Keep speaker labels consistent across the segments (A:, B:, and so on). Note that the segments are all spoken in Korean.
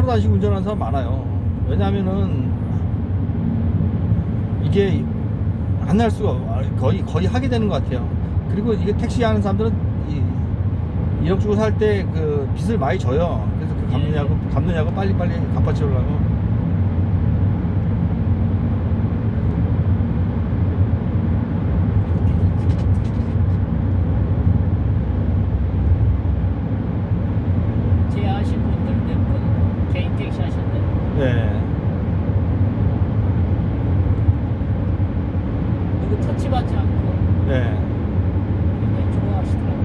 A: 차로 다니시고 운전하는 사람 많아요. 왜냐하면은 이게 안 할 수가 거의 하게 되는 것 같아요. 그리고 이게 택시 하는 사람들은 1억 주고 살 때 그 빚을 많이 져요. 그래서 그 갚느냐고 빨리빨리 갚아치우려고.
B: 제 아신 분들 몇 분 개인 택시 하셨나요?
A: 네.
B: 누구 터치받지 않고
A: 네.
B: 굉장히 좋아하시더라고요.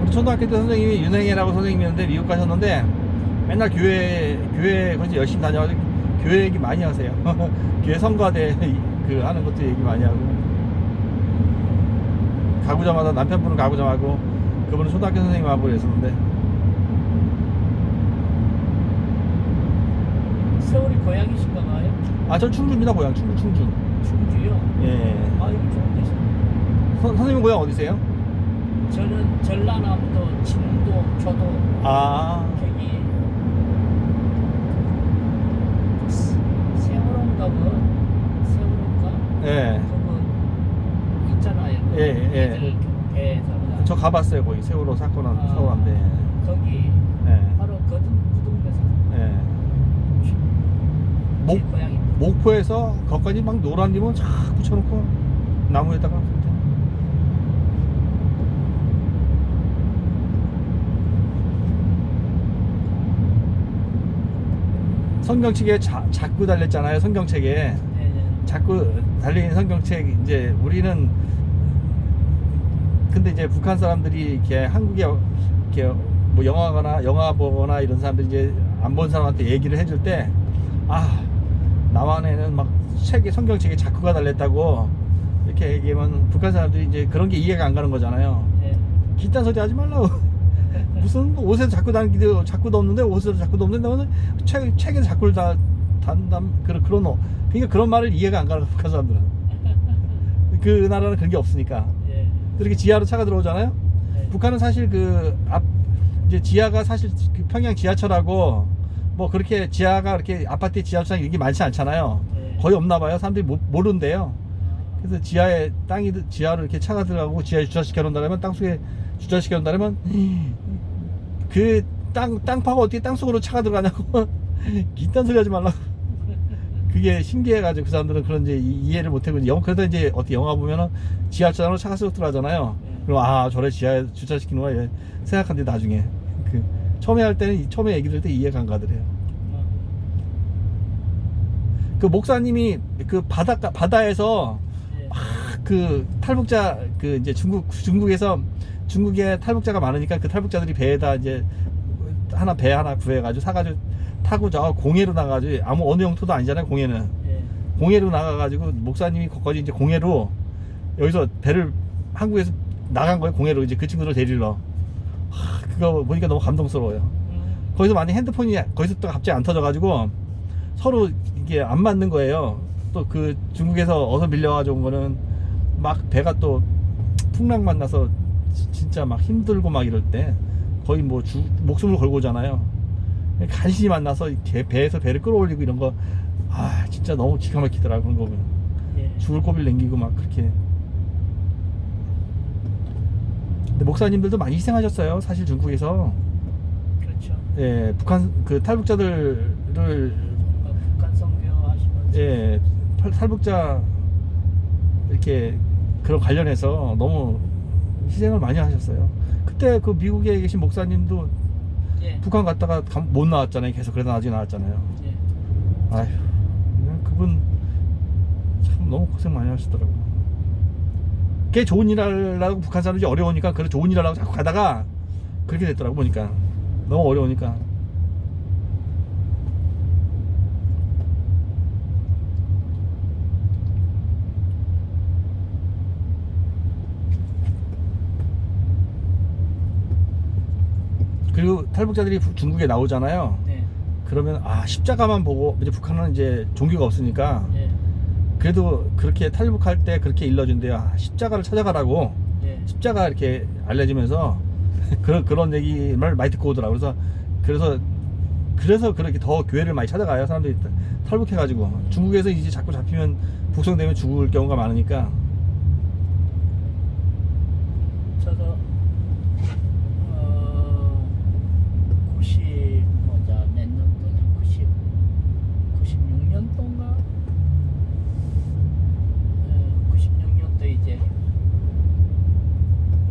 A: 우리 초등학교 때 선생님이 윤행이라고 선생님이었는데 미국 가셨는데 맨날 교회 거기 열심히 다녀가지고 교회 얘기 많이 하세요. 교회 성가대 그 하는 것도 얘기 많이 하고, 가구점마다 남편분은 가구점하고 그분은 초등학교 선생님하고 그랬었는데.
B: 서울이 고향이신가 봐요?
A: 아, 전 충주입니다. 고향 충주.
B: 충주요?
A: 예.
B: 아이고 좋은 데서.
A: 선생님 고향 어디세요?
B: 저는 전라남도 진도 교도
A: 아,
B: 거기 세월호인가 세월호인가
A: 예.
B: 그거 있잖아요.
A: 예, 예.
B: 애들 배에다가
A: 저 가봤어요. 거기 세월호 사건한
B: 아.
A: 서울한데.
B: 거기
A: 예.
B: 바로 구동에서
A: 예.
B: 제 고향입니다.
A: 목포에서 거기까지 막 노란 리본 쫙 붙여놓고 나무에다가 그때. 성경책에 자꾸 달렸잖아요. 성경책에
B: 네.
A: 자꾸 달린 성경책. 이제 우리는 근데 이제 북한 사람들이 이렇게 한국에 이렇게 뭐 영화 보거나 이런 사람들이 이제 안 본 사람한테 얘기를 해줄 때, 아, 남한에는 막 성경책에 자꾸가 달렸다고 이렇게 얘기하면 북한 사람들이 이제 그런 게 이해가 안 가는 거잖아요.
B: 네.
A: 기딴 소리 하지 말라고. 무슨 옷에도 자꾸 다니기도 자꾸도 없는데, 옷에도 자꾸도 없는데 무슨 책에도 자꾸를 단담 그런 그러니까 그런 말을 이해가 안 가는 북한 사람들은. 그 나라는 그런 게 없으니까.
B: 예.
A: 이렇게 지하로 차가 들어오잖아요.
B: 네.
A: 북한은 사실 이제 지하가 사실 그 평양 지하철하고 뭐 그렇게 지하가 이렇게 아파트 지하철 이게 많지 않잖아요.
B: 네.
A: 거의 없나 봐요. 사람들이 모른대요. 그래서 지하에 지하로 이렇게 차가 들어가고 지하에 주차시켜 놓는다면, 땅속에 주차시켜 놓는다면 그 땅 파고 어떻게 땅속으로 차가 들어가냐고. 이딴 소리 하지 말라고. 그게 신기해가지고 그 사람들은 그런 이제 이해를 못하고, 그래도 이제 어떻게 영화 보면은 지하철로 차가 쓱 들어가잖아요. 그럼 아, 저래 지하에 주차시키는 거야 생각한데, 나중에 그 처음에 얘기 들을 때 이해가 안 가더래요. 그 목사님이 그 바다에서
B: 예.
A: 그 탈북자, 그 이제 중국에 탈북자가 많으니까 그 탈북자들이 배에다 이제 배 하나 구해가지고 사가지고 타고 저 공해로 나가가지고, 어느 영토도 아니잖아요. 공해는
B: 예.
A: 공해로 나가가지고 목사님이 거기까지 이제 공해로, 여기서 배를 한국에서 나간 거예요. 공해로 이제 그 친구들 데리러. 그거 보니까 너무 감동스러워요. 거기서 만약 핸드폰이 거기서 또 갑자기 안 터져가지고 서로 이게 안 맞는 거예요. 또 그 중국에서 어서 밀려가지고 온 거는 막 배가 또 풍랑 만나서 진짜 막 힘들고 막 이럴 때 거의 뭐 목숨을 걸고 오잖아요. 간신히 만나서 배에서 배를 끌어올리고 이런 거, 아, 진짜 너무 기가 막히더라고. 그런 거 보면
B: 예.
A: 죽을 고비를 남기고 막 그렇게. 근데 목사님들도 많이 희생하셨어요. 사실 중국에서.
B: 그렇죠.
A: 예, 북한 그 탈북자들을,
B: 북한 선교하시면서
A: 예, 탈북자 이렇게 그런 관련해서 너무 희생을 많이 하셨어요. 그때 그 미국에 계신 목사님도
B: 예.
A: 북한 갔다가 못 나왔잖아요. 계속 그래서 나중에 나왔잖아요.
B: 예.
A: 아휴, 그냥 그분 참 너무 고생 많이 하시더라고. 그게 좋은 일 하려고 북한 사람들이 어려우니까 그래 좋은 일 하려고 자꾸 가다가 그렇게 됐더라고. 보니까 너무 어려우니까. 그리고 탈북자들이 중국에 나오잖아요.
B: 네.
A: 그러면 십자가만 보고, 이제 북한은 이제 종교가 없으니까
B: 예.
A: 그래도 그렇게 탈북할 때 그렇게 일러준대요. 십자가를 찾아가라고.
B: 예.
A: 십자가 이렇게 알려주면서 그런 얘기를 많이 듣고 오더라고. 그래서 그렇게 더 교회를 많이 찾아가요. 사람들이 탈북해가지고 중국에서 이제 자꾸 잡히면 북송되면 죽을 경우가 많으니까.
B: 저도 90 뭐자 몇 년도냐 96년도인가 96년도 이제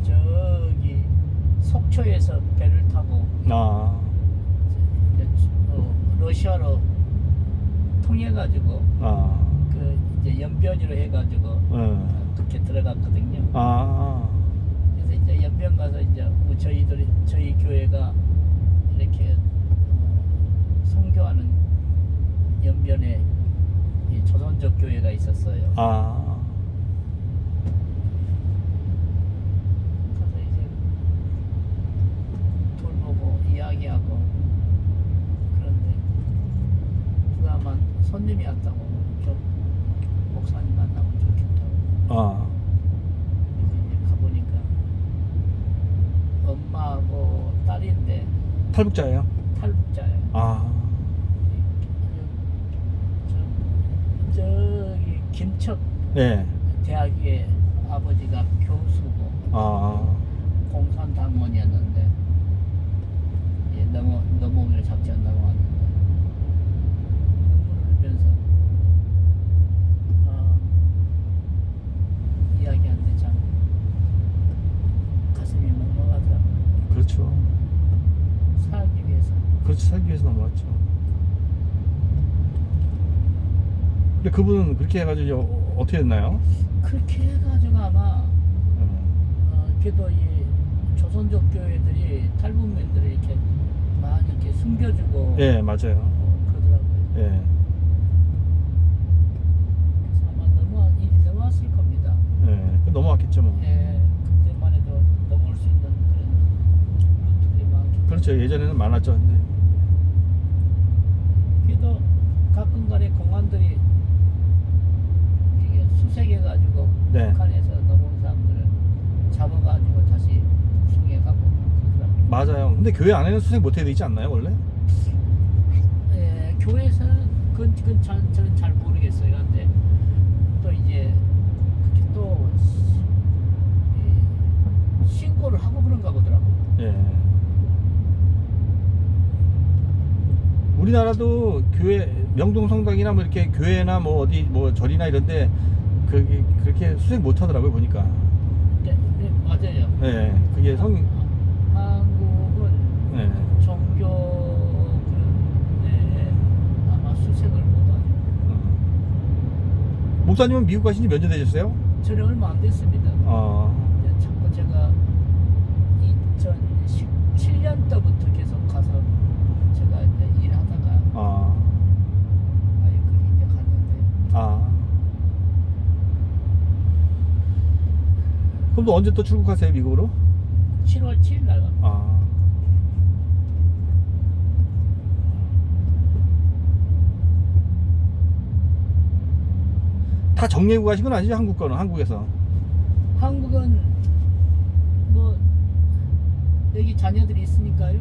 B: 저기 속초에서 배를 타고
A: 아,
B: 이제 러시아로 통해가지고 그 이제 연변으로 해가지고 그렇게 들어갔거든요. 그래서 이제 연변 가서 이제 저희 교회가 이렇게 선교하는 연변에 이 조선족 교회가 있었어요. 가서 이제 돌보고 이야기하고 그런데 누가 손님이 왔다고 좀 목사님 만나면 좋겠다고. 그래서 이제 가보니까 엄마하고 딸인데
A: 탈북자예요.
B: 탈북자예요. 저기 김척
A: 예.
B: 대학의 아버지가 교수고 공산당원이었는데 넘어오기를 잡지 않다고 왔는데 눈물을 흘리면서 이야기하는데 참 가슴이 먹먹하더라고요.
A: 그렇죠.
B: 살기 위해서.
A: 그렇지, 살기 위해서 넘어왔죠. 근데 그분은 그렇게 해가지고 이제 어떻게 됐나요?
B: 그렇게 해가지고 아마 그래도 이 조선족 교회들이 탈북민들을 이렇게 많이 이렇게 숨겨주고
A: 예, 맞아요.
B: 그러더라고요.
A: 예.
B: 그래서 아마 일이 넘어왔을 겁니다.
A: 예, 넘어왔겠죠, 뭐.
B: 예, 그때만 해도 넘어올 수 있는 그런 루트들이 많기.
A: 그렇죠. 예전에는 많았죠. 근데
B: 그래도 가끔가에 공안들이 이게 수색해가지고
A: 네.
B: 북한에서 넘어온 사람들을 잡아가지고 다시 북송해가고 그러더라고요.
A: 맞아요. 근데 교회 안에는 수색 못 해야 되지 않나요, 원래?
B: 예, 교회에서는 그건 저는 잘 모르겠어요. 근데 또 이제 그렇게 또 신고를 하고 그런가 보더라고요.
A: 예. 우리나라도 교회 명동 성당이나 뭐 이렇게 교회나 뭐 어디 뭐 절이나 이런데 그렇게 수색 못 하더라고요, 보니까.
B: 네, 맞아요.
A: 예. 그게
B: 한국은
A: 예.
B: 종교 그런데 아마 수색을 못하죠.
A: 목사님은 미국 가신 지 몇 년 되셨어요?
B: 저는 얼마 안 됐습니다. 자꾸 제가 2017년도부터 계속 가서 제가 이제 일하다가 그리 이제 갔는데
A: 그럼 또 언제 또 출국하세요, 미국으로?
B: 7월 7일 날 갑니다.
A: 다 정리하고 가신 건 아니죠, 한국 거는, 한국에서?
B: 한국은 뭐 여기 자녀들이 있으니까요.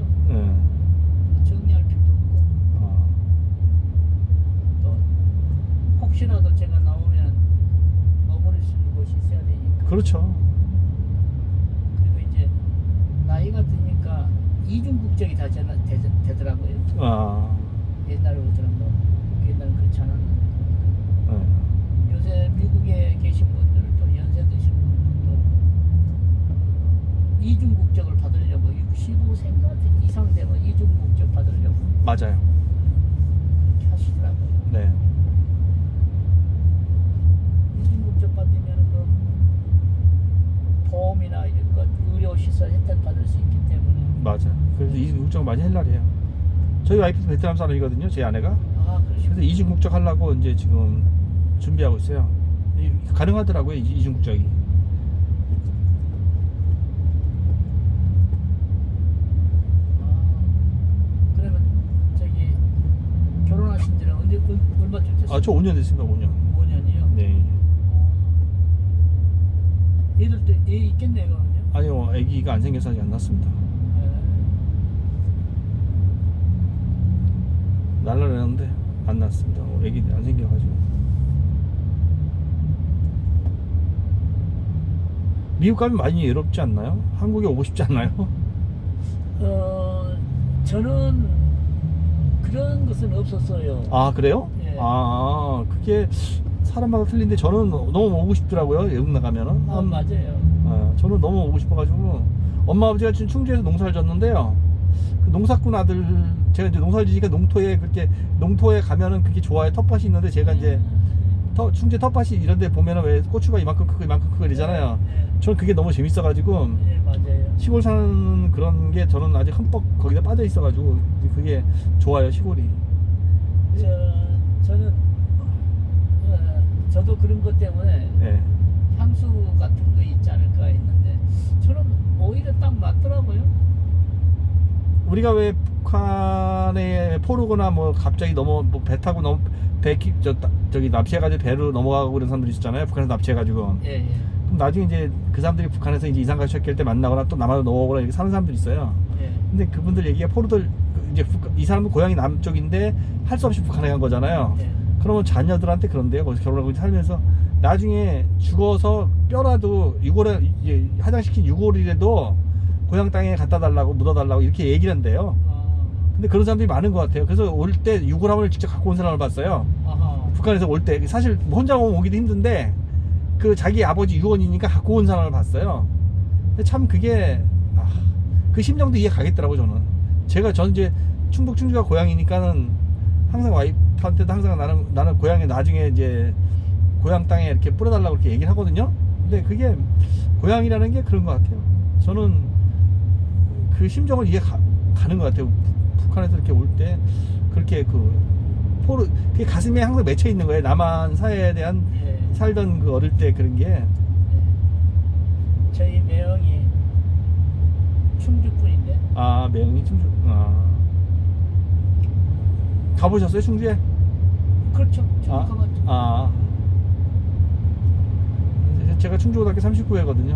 B: 정리할 필요도 없고 또 혹시라도 제가 나오면 머무를 수 있는 곳이 있어야 되니까.
A: 그렇죠.
B: 그리고 이제 나이가 드니까 이중 국적이 다 되더라고요. 옛날부터는 뭐 옛날은 그렇지 않았는데 요새 미국에 계신 분들도 연세 드신 분들도 이중 국적을 받으려고 65세인가 이상 되면 이중 국적 받으려고
A: 맞아요.
B: 그렇게 하시더라고요.
A: 네.
B: 이중 국적 받으면 뭐 보험이나 이런 것 의료 시설 혜택 받을 수 있기 때문에.
A: 맞아. 그래서 이중 국적 많이 헬날이에요. 저희 와이프도 베트남 사람이거든요, 제 아내가.
B: 그러시구나.
A: 그래서 이중 국적 하려고 이제 지금 준비하고 있어요. 가능하더라고요, 이중 국적이.
B: 그러면 저기 결혼하신 지는 얼마쯤 됐어요?
A: 저 5년 됐습니다, 5년.
B: 5년이요?
A: 네.
B: 애들도 애 있겠네요, 그러면요?
A: 아니요, 아기가 안 생겨서 아직 안 낳았습니다. 낳았습니다. 애기 안 생겨가지고. 미국 가면 많이 외롭지 않나요? 한국에 오고 싶지 않나요?
B: 저는 그런 것은 없었어요.
A: 아 그래요?
B: 예.
A: 그게 사람마다 틀린데 저는 너무 오고 싶더라고요. 외국 나가면은.
B: 맞아요.
A: 저는 너무 오고 싶어가지고 엄마 아버지가 지금 충주에서 농사를 졌는데요. 그 농사꾼 아들 제가 이제 농사를 지니까 농토에 가면은 그렇게 좋아요. 텃밭이 있는데 제가 이제 충주 텃밭이 이런데 보면은 왜 고추가 이만큼 크고 이만큼 크고 이러잖아요. 저는 그게 너무 재밌어가지고
B: 맞아요.
A: 시골 사는 그런 게 저는 아직 흠뻑 거기다 빠져 있어가지고 그게 좋아요. 시골이.
B: 저는 저도 그런 것 때문에
A: 네.
B: 향수 같은 거 있지 않을까 했는데 저는 오히려 딱 맞더라고요.
A: 우리가 왜 북한에 포르거나 뭐 갑자기 뭐 배 타고 저기 납치해가지고 배로 넘어가고 그런 사람들이 있었잖아요. 북한에서 납치해가지고.
B: 예.
A: 그럼 나중에 이제 그 사람들이 북한에서 이제 이산 가족 할 때 만나거나 또 남한으로 넘어오거나 이렇게 사는 사람들이 있어요.
B: 예.
A: 근데 그분들 얘기가 이제 이 사람은 고향이 남쪽인데 할 수 없이 북한에 간 거잖아요.
B: 예.
A: 그러면 자녀들한테 그런데요. 거기서 결혼하고 살면서 나중에 죽어서 뼈라도 이제 화장시킨 유골이라도 고향 땅에 갖다 달라고 묻어달라고 이렇게 얘기를 한대요. 근데 그런 사람들이 많은 것 같아요. 그래서 올 때 유골함을 직접 갖고 온 사람을 봤어요. 북한에서 올 때 사실 혼자 오기도 힘든데 그 자기 아버지 유언이니까 갖고 온 사람을 봤어요. 근데 참 그게 그 심정도 이해 가겠더라고요. 저는 이제 충주가 고향이니까는 항상 와이프한테도 항상 나는 고향에 나중에 이제 고향 땅에 이렇게 뿌려달라고 이렇게 얘기를 하거든요. 근데 그게 고향이라는 게 그런 것 같아요. 저는 그 심정을 가는 것 같아요. 북한에서 이렇게 올 때 그렇게 그게 가슴에 항상 맺혀 있는 거예요. 남한 사회에 대한 살던 그 어릴 때 그런 게.
B: 저희 매형이 충주분인데.
A: 매형이 충주. 가보셨어요, 충주에?
B: 그렇죠. 가봤죠.
A: 제가 충주고등학교 39회거든요.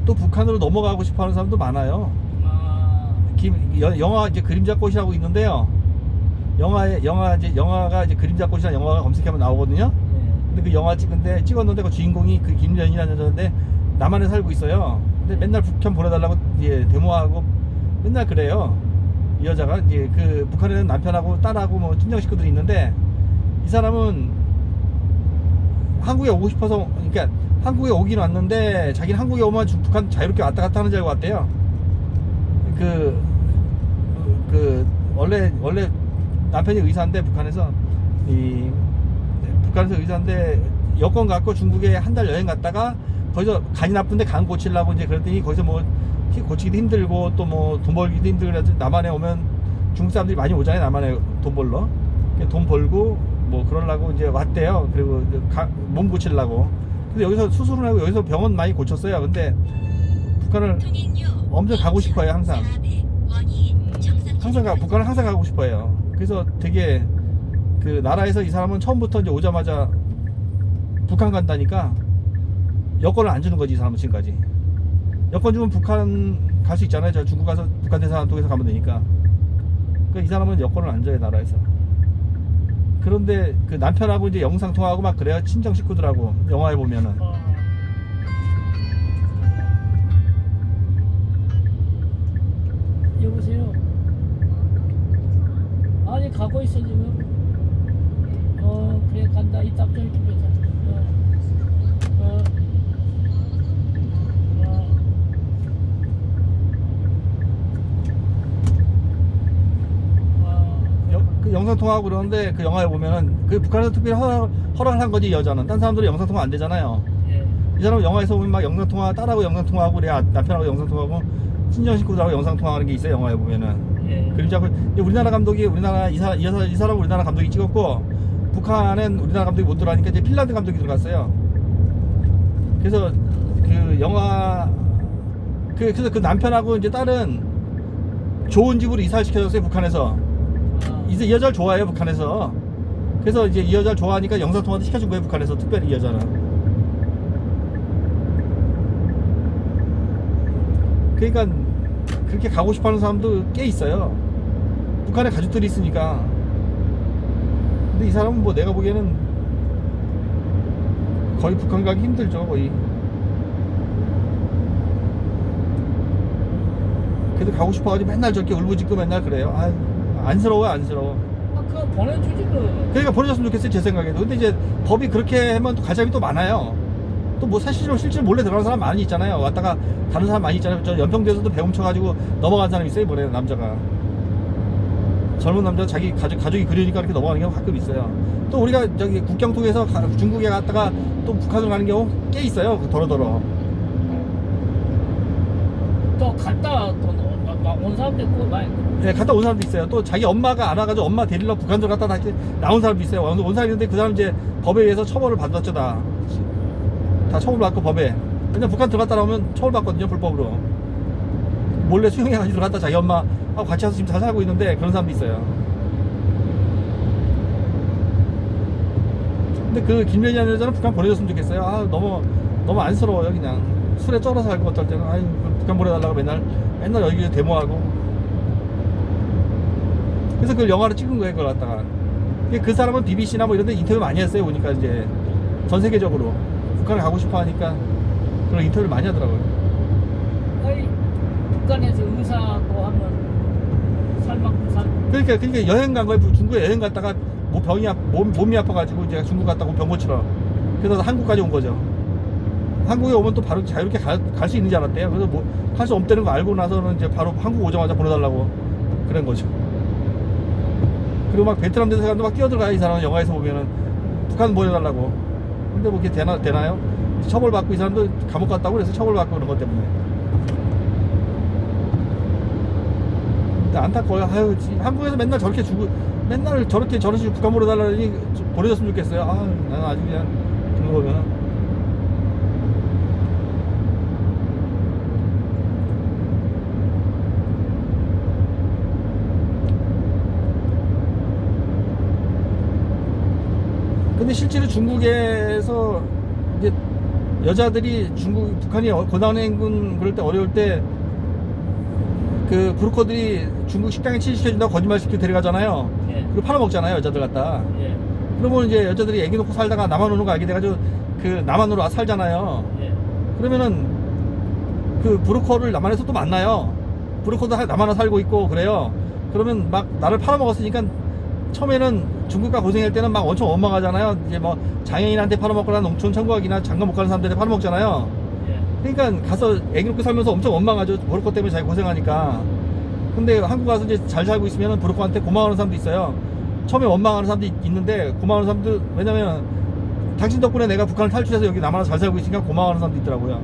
A: 또 북한으로 넘어가고 싶어하는 사람도 많아요. 영화 이제 그림자꽃이라고 있는데요. 영화가 이제 그림자꽃이라는 영화가 검색하면 나오거든요. 근데 그 영화 찍었는데 그 주인공이 그 김연이라는 여자인데 남한에 살고 있어요. 근데 맨날 북한 보내달라고 이제 데모하고 맨날 그래요. 이 여자가 이제 그 북한에는 남편하고 딸하고 뭐 친정 식구들이 있는데 이 사람은 한국에 오고 싶어서 그러니까 한국에 오긴 왔는데 자기는 한국에 오면 북한 자유롭게 왔다 갔다 하는 줄 알고 왔대요. 원래 남편이 의사인데 북한에서 의사인데 여권 갖고 중국에 한 달 여행 갔다가 거기서 간이 나쁜데 간 고치려고 이제 그랬더니 거기서 뭐 고치기도 힘들고 또 뭐 돈 벌기도 힘들고 그래서 남한에 오면 중국 사람들이 많이 오잖아요. 남한에 돈 벌러 돈 벌고 뭐 그러려고 이제 왔대요. 그리고 몸 고치려고. 근데 여기서 수술을 하고 여기서 병원 많이 고쳤어요. 근데 북한을 엄청 가고 싶어요. 북한을 항상 가고 싶어요. 그래서 되게 그 나라에서 이 사람은 처음부터 이제 오자마자 북한 간다니까 여권을 안 주는 거지. 이 사람은 지금까지 여권 주면 북한 갈 수 있잖아요. 저 중국 가서 북한 대사관 통해서 가면 되니까. 그러니까 이 사람은 여권을 안 줘요. 나라에서. 그런데 그 남편하고 이제 영상 통화하고 막 그래요. 친정 식구들하고 영화에 보면은.
B: 여보세요. 아니 가고 있어 지금. 그래 간다. 이따 좀 이렇게 줘.
A: 그 영상 통화하고 그러는데 그 영화에 보면은 그 북한에서 특별히 허락을 한 거지. 여자는 딴 사람들은 영상 통화 안 되잖아요. 이 사람은 영화에서 보면 막 영상 통화 딸하고 영상 통화하고 그래 남편하고 영상 통화하고 친정 식구들하고 영상 통화하는 게 있어요. 영화에 보면은. 그림자 우리나라 감독이 이 사람 우리나라 감독이 찍었고 북한은 우리나라 감독이 못 들어가니까 이제 핀란드 감독이 들어갔어요. 그래서 그 영화 그래서 그 남편하고 이제 딸은 좋은 집으로 이사를 시켜줬어요. 북한에서. 이제 이 여자를 좋아해요, 북한에서. 그래서 이제 이 여자를 좋아하니까 영상통화도 시켜준 거예요, 북한에서. 특별히 이 여자는. 그러니까 그렇게 가고 싶어하는 사람도 꽤 있어요. 북한에 가족들이 있으니까. 근데 이 사람은 뭐 내가 보기에는 거의 북한 가기 힘들죠, 거의. 그래도 가고 싶어가지고 맨날 저렇게 울부짖고 맨날 그래요. 아, 안쓰러워요, 안쓰러워.
B: 그거 보내주지
A: 그러니까 보내줬으면 좋겠어요, 제 생각에도. 근데 이제 법이 그렇게 하면 또 갈 사람이 또 많아요. 또 뭐 실제로 몰래 들어가는 사람 많이 있잖아요. 왔다가 다른 사람 많이 있잖아요. 저 연평도에서도 배 훔쳐가지고 넘어간 사람 있어요, 이번에 남자가. 젊은 남자 자기 가족이 그리우니까 이렇게 넘어가는 경우 가끔 있어요. 또 우리가 저기 국경 통해서 중국에 갔다가 또 북한으로 가는 경우 꽤 있어요, 더러더러.
B: 또 갔다 또 온 사람도 있고 많이.
A: 네, 갔다 온 사람도 있어요. 또 자기 엄마가 안 와가지고 엄마 데리러 북한으로 갔다 다시 나온 사람도 있어요. 온 사람이 있는데 그 사람 이제 법에 의해서 처벌을 받았죠, 다 처벌받고 법에. 그냥 북한 들어갔다 나오면 처벌받거든요, 불법으로. 몰래 수용해가지고 들어갔다 자기 엄마하고 같이 와서 지금 잘 살고 있는데 그런 사람도 있어요. 근데 그 김연희라는 여자는 북한 보내줬으면 좋겠어요. 아, 너무 안쓰러워요, 그냥. 술에 쩔어 살고 어떨 때는 아이 북한 보내달라고 맨날 여기 데모하고. 그래서 그걸 영화로 찍은 거예요, 그걸 갖다가. 그 사람은 BBC나 뭐 이런 데 인터뷰 많이 했어요, 보니까 이제 전 세계적으로 북한에 가고 싶어 하니까 그런 인터뷰를 많이 하더라고요.
B: 아니, 북한에서 의사도 하면 살만큼 살.
A: 그러니까 여행 간 거예요. 중국에 여행 갔다가 뭐 몸이 아파가지고 이제 중국 갔다고 병 고치러. 그래서 한국까지 온 거죠. 한국에 오면 또 바로 자유롭게 갈 수 있는 줄 알았대요. 그래서 뭐 할 수 없다는 거 알고 나서는 이제 바로 한국 오자마자 보내달라고 그런 거죠. 그리고 막 베트남 대사관도 막 뛰어들어가요, 이 사람은. 영화에서 보면은 북한 보내달라고. 근데 뭐 그게 되나요? 처벌받고 이 사람도 감옥 갔다고 그래서 처벌받고 그런 것 때문에. 근데 안타까워요. 아유, 한국에서 맨날 저렇게 저런 식으로 북한 보내달라니 보내줬으면 좋겠어요. 아, 나는 아주 그냥 그런 거 보면은. 근데 실제로 중국에서 이제 여자들이 북한이 고난행군 그럴 때 어려울 때 그 브로커들이 중국 식당에 취직시켜준다고 거짓말시키고 데려가잖아요.
B: 예.
A: 그리고 팔아먹잖아요, 여자들 갖다.
B: 예.
A: 그러면 이제 여자들이 애기 놓고 살다가 남한으로 알게 돼가지고 그 남한으로 와 살잖아요.
B: 예.
A: 그러면은 그 브로커를 남한에서 또 만나요. 브로커도 남한에 살고 있고 그래요. 그러면 막 나를 팔아먹었으니까 처음에는 중국가 고생할 때는 막 엄청 원망하잖아요. 이제 뭐 장애인한테 팔아먹거나 농촌 천국이나 장가 못 가는 사람들한테 팔아먹잖아요.
B: 예.
A: 그러니까 가서 애기 놓고 살면서 엄청 원망하죠. 브로커 때문에 자기 고생하니까. 근데 한국 가서 이제 잘 살고 있으면 브로커한테 고마워하는 사람도 있어요. 처음에 원망하는 사람도 있는데 고마워하는 사람도, 왜냐면 당신 덕분에 내가 북한을 탈출해서 여기 남한에서 잘 살고 있으니까 고마워하는 사람도 있더라고요.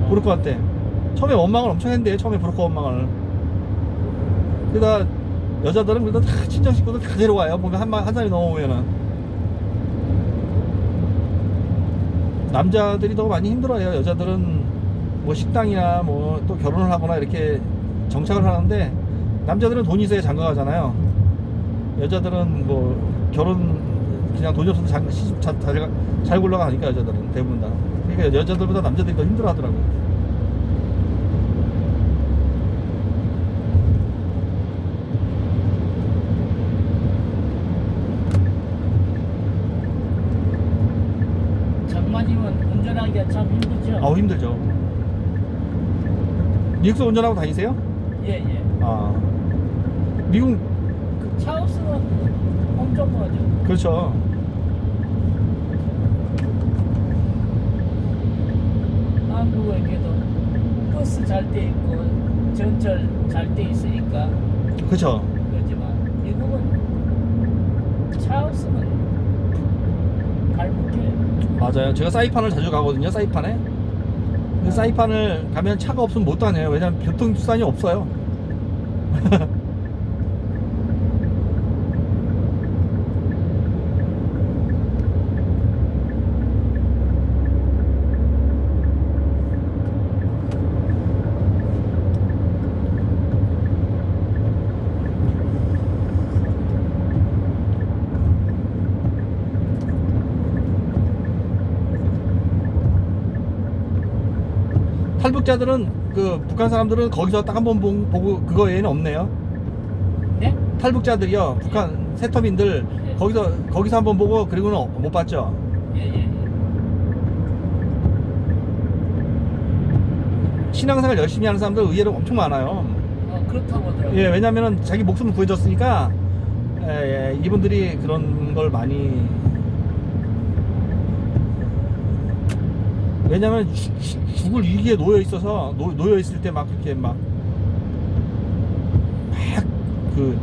A: 브로커한테. 처음에 원망을 엄청 했는데, 처음에 브로커 원망을. 그러다 여자들은 그래도 다 친정 식구들 다 데려와요. 보면 한 살이 넘어오면은. 남자들이 더 많이 힘들어요. 여자들은 뭐 식당이나 뭐 또 결혼을 하거나 이렇게 정착을 하는데, 남자들은 돈이 있어야 장가 가잖아요. 여자들은 뭐 결혼 그냥 돈이 없어도 시집 잘 굴러가니까 여자들은 대부분 다. 그러니까 여자들보다 남자들이 더 힘들어 하더라고요.
B: 장마님은 운전하기가 참 힘들죠?
A: 아우, 힘들죠. 미국서 운전하고 다니세요?
B: 예, 예.
A: 아, 미국.
B: 차 없으면 엄청 멀죠.
A: 그렇죠.
B: 한국에도 버스 잘 때 있고 전철 잘 때 있으니까
A: 그렇죠.
B: 그렇지만 미국은 차 없으면 발목해.
A: 맞아요. 제가 사이판을 자주 가거든요. 사이판에. 근데 사이판을 가면 차가 없으면 못 다녀요. 왜냐면 교통수단이 없어요. 탈북자들은 그 북한 사람들은 거기서 딱 한 번 보고 그거 외에는 없네요.
B: 네?
A: 탈북자들이요, 북한 세터민들
B: 예.
A: 거기서 한 번 보고 그리고는 못 봤죠.
B: 예.
A: 신앙생활 열심히 하는 사람들 의외로 엄청 많아요.
B: 그렇다고 하더라고요.
A: 예, 왜냐면은 자기 목숨을 구해줬으니까 이분들이 그런 걸 많이, 왜냐면 죽을 위기에 놓여 있어서 놓여 있을 때 막 그렇게 막 그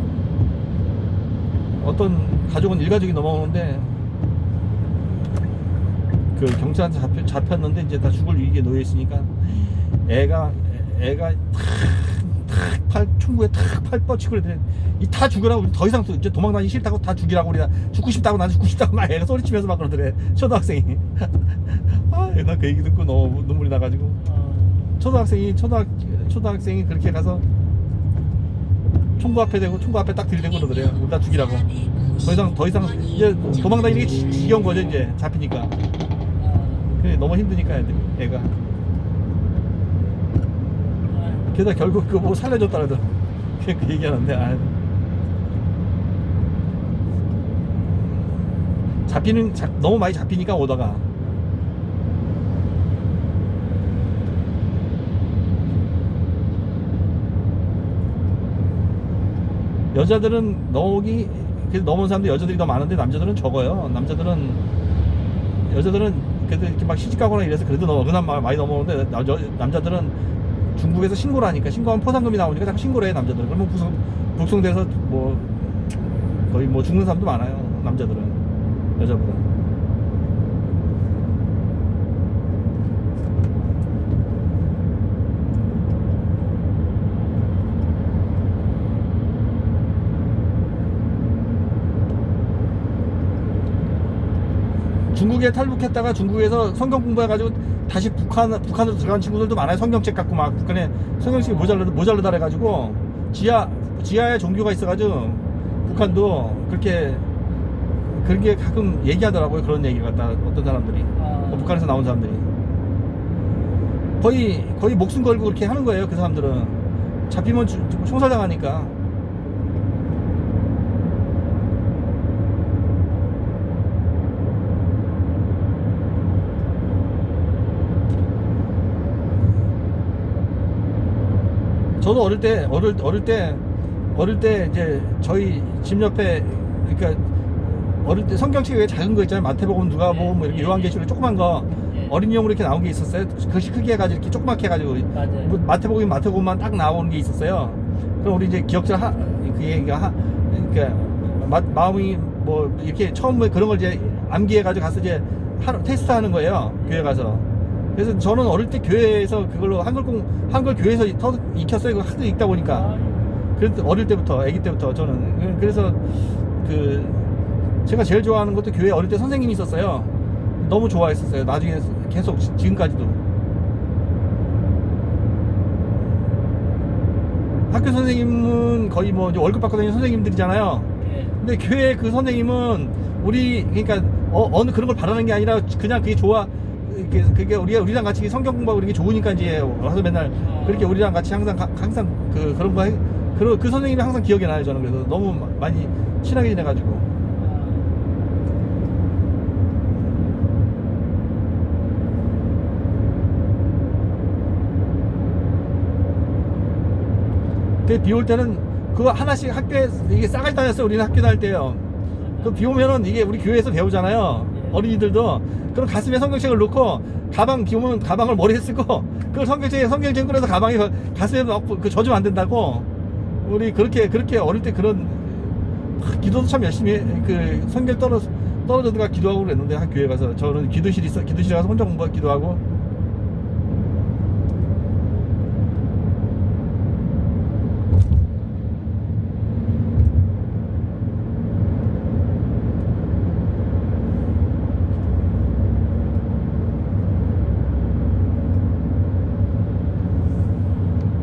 A: 어떤 가족은 일가족이 넘어오는데 그 경찰한테 잡혔는데 이제 다 죽을 위기에 놓여 있으니까 애가 총구에 탁 뻗치고 그래. 다 죽으라고, 우리 더 이상 이제 도망다니기 싫다고, 다 죽이라고, 우리 죽고 싶다고, 난 죽고 싶다고 막 애가 소리치면서 막 그러더래, 초등학생이. 아, 나 그 얘기 듣고 너무 눈물이 나가지고. 초등학생이 그렇게 가서 총구 앞에 대고, 총구 앞에 딱 들이대고 그러더래요. 우리 다 죽이라고. 더 이상 이제 도망다니는 게 지겨운 거죠, 이제 잡히니까. 근데 너무 힘드니까 애가. 게다가 결국 그거 뭐 살려줬다 그러더라. 그 얘기하는데, 너무 많이 잡히니까 오다가. 여자들은 넘은 사람들 여자들이 더 많은데 남자들은 적어요. 여자들은 그래도 이렇게 막 시집가거나 이래서 그래도 그나마 많이 넘어오는데, 남자들은 중국에서 신고를 하니까, 신고하면 포상금이 나오니까 자꾸 신고를 해, 남자들은. 그러면 북송돼서 뭐 거의 뭐 죽는 사람도 많아요, 남자들은 여자보다. 중국에 탈북했다가 중국에서 성경 공부해가지고 다시 북한으로 들어간 친구들도 많아요. 성경책 갖고 막 북한에 성경책이 모자르다 해가지고 지하에 종교가 있어가지고 북한도 그렇게 가끔 얘기하더라고요. 그런 얘기 같다, 어떤 사람들이. 북한에서 나온 사람들이 거의 목숨 걸고 그렇게 하는 거예요. 그 사람들은 잡히면 총살당하니까. 저도 어릴 때 이제 저희 집 옆에, 그러니까 어릴 때 성경책 외에 작은 거 있잖아요. 마태복음, 누가복음, 뭐 이렇게 요한계시록 조그만 거 어린이용으로 이렇게 나온 게 있었어요. 글씨 크게 해가지고 이렇게 조그맣게 해가지고 뭐 마태복음만 딱 나오는 게 있었어요. 그럼 우리 이제 기억자 그 얘기가 그러니까 마음이 뭐 이렇게 처음에 그런 걸 이제 암기해가지고 가서 이제 테스트하는 거예요, 교회 가서. 그래서 저는 어릴 때 교회에서 그걸로 한글 교회에서 익혔어요. 그거 하도 읽다 보니까. 그래서 어릴 때부터, 아기 때부터 저는. 그래서 제가 제일 좋아하는 것도 교회 어릴 때 선생님이 있었어요. 너무 좋아했었어요. 나중에 계속 지금까지도. 학교 선생님은 거의 뭐 이제 월급 받고 다니는 선생님들이잖아요. 근데 교회 그 선생님은 그러니까 어느 그런 걸 바라는 게 아니라 그냥 그게 좋아. 그게 우리랑 같이 성경 공부하고 이게 좋으니까 이제 와서 맨날 그렇게 우리랑 같이 항상 그런 거 그 선생님이 항상 기억이 나요. 저는 그래서 너무 많이 친하게 지내가지고. 비 올 때는 그거 하나씩 학교에 이게 싸가지 다녔어요. 우리는 학교 다닐 때요. 그 비 오면은 이게 우리 교회에서 배우잖아요. 어린이들도. 그럼 가슴에 성경책을 넣고 비 오면 가방을 머리에 쓰고 그걸 성경책 끌어서 가방에 가슴에 넣고 젖으면 안 된다고. 우리 그렇게 어릴 때 그런 기도도 참 열심히 성경 떨어져들어가 기도하고 그랬는데, 학교에 가서 저는 기도실에 가서 혼자 기도하고